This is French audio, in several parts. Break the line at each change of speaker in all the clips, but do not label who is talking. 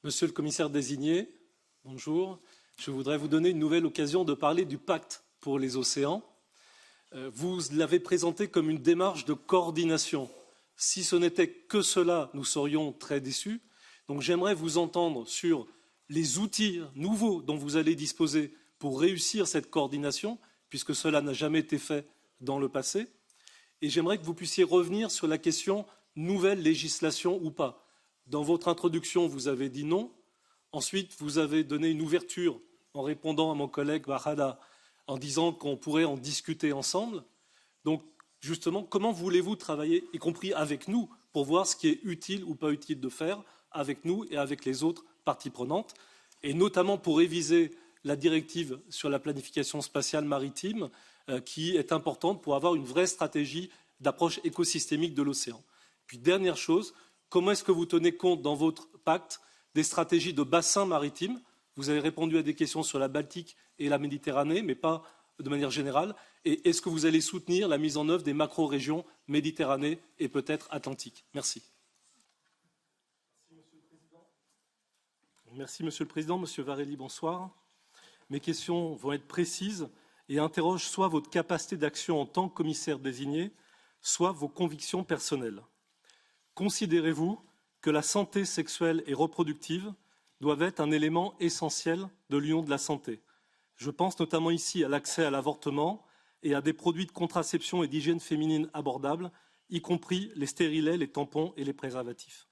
Monsieur le commissaire désigné, bonjour. Je voudrais vous donner une nouvelle occasion de parler du pacte pour les océans. Vous l'avez présenté comme une démarche de coordination. Si ce n'était que cela, nous serions très déçus. Donc j'aimerais vous entendre sur les outils nouveaux dont vous allez disposer pour réussir cette coordination, puisque cela n'a jamais été fait dans le passé. Et j'aimerais que vous puissiez revenir sur la question nouvelle législation ou pas. Dans votre introduction, vous avez dit non. Ensuite, vous avez donné une ouverture en répondant à mon collègue Bahada en disant qu'on pourrait en discuter ensemble. Donc, justement, comment voulez-vous travailler, y compris avec nous, pour voir ce qui est utile ou pas utile de faire avec nous et avec les autres parties prenantes, et notamment pour réviser la directive sur la planification spatiale maritime, qui est importante pour avoir une vraie stratégie d'approche écosystémique de l'océan. Puis, dernière chose, comment est-ce que vous tenez compte dans votre pacte des stratégies de bassin maritime? Vous avez répondu à des questions sur la Baltique et la Méditerranée, mais pas de manière générale. Et est-ce que vous allez soutenir la mise en œuvre des macro-régions Méditerranée et peut-être Atlantique? Merci. Merci, Monsieur le Président. Monsieur Varelli, bonsoir. Mes questions vont être précises et interrogent soit votre capacité d'action en tant que commissaire désigné, soit vos convictions personnelles. Considérez-vous que la santé sexuelle et reproductive doivent être un élément essentiel de l'Union de la santé? Je pense notamment ici à l'accès à l'avortement et à des produits de contraception et d'hygiène féminine abordables, y compris les stérilets, les tampons et les préservatifs.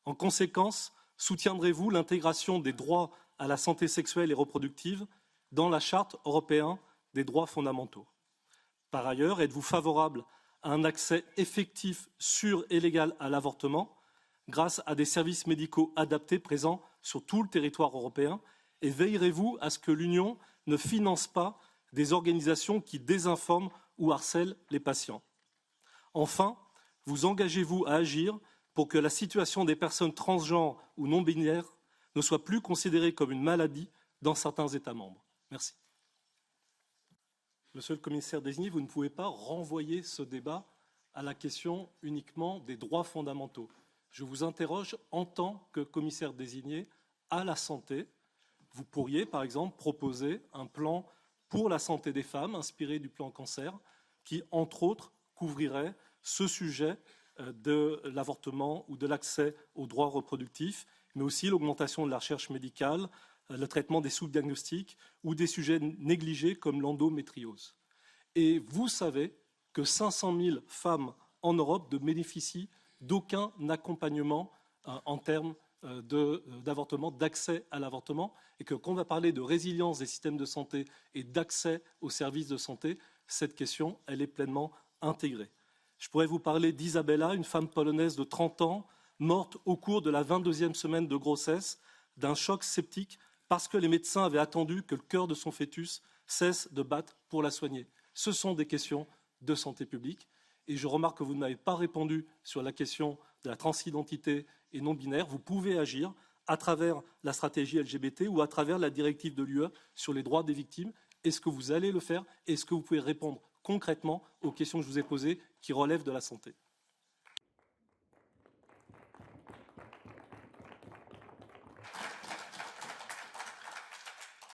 En conséquence, soutiendrez-vous l'intégration des droits à la santé sexuelle et reproductive dans la Charte européenne des droits fondamentaux? Par ailleurs, êtes-vous favorable à un accès effectif, sûr et légal à l'avortement grâce à des services médicaux adaptés présents sur tout le territoire européen? Et veillerez-vous à ce que l'Union ne finance pas des organisations qui désinforment ou harcèlent les patients? Enfin, vous engagez-vous à agir pour que la situation des personnes transgenres ou non-binaires ne soit plus considérée comme une maladie dans certains États membres? Merci. Monsieur le commissaire désigné, vous ne pouvez pas renvoyer ce débat à la question uniquement des droits fondamentaux. Je vous interroge en tant que commissaire désigné à la santé. Vous pourriez, par exemple, proposer un plan pour la santé des femmes, inspiré du plan cancer, qui, entre autres, couvrirait ce sujet de l'avortement ou de l'accès aux droits reproductifs, mais aussi l'augmentation de la recherche médicale, le traitement des sous-diagnostics ou des sujets négligés comme l'endométriose. Et vous savez que 500 000 femmes en Europe ne bénéficient d'aucun accompagnement en termes d'avortement, d'accès à l'avortement, et que quand on va parler de résilience des systèmes de santé et d'accès aux services de santé, cette question, elle est pleinement intégrée. Je pourrais vous parler d'Isabella, une femme polonaise de 30 ans, morte au cours de la 22e semaine de grossesse d'un choc septique parce que les médecins avaient attendu que le cœur de son fœtus cesse de battre pour la soigner. Ce sont des questions de santé publique. Et je remarque que vous ne m'avez pas répondu sur la question de la transidentité et non-binaire. Vous pouvez agir à travers la stratégie LGBT ou à travers la directive de l'UE sur les droits des victimes. Est-ce que vous allez le faire? Est-ce que vous pouvez répondre concrètement aux questions que je vous ai posées qui relèvent de la santé?